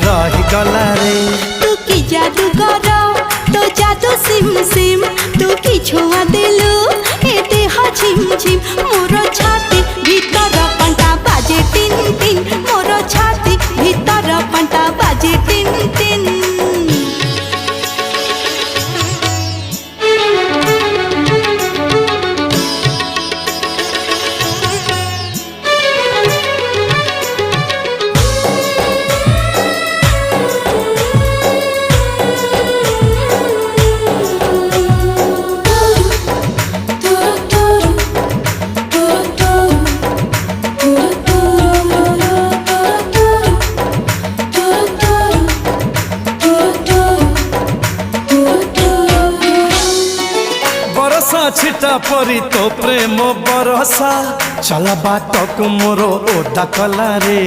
रही गला रे। तू की जादू कर तो जादू सिम सिम तू की छुआ देलु ए देह झिम झिम मोर छाती भीतर पंटा बाजे टिन टिन मोर छाती भीतर पंटा बाजे टिन टिन। बरसा छिटा परी तो प्रेम बरसा चला बाटक मोर ओदा कला रे।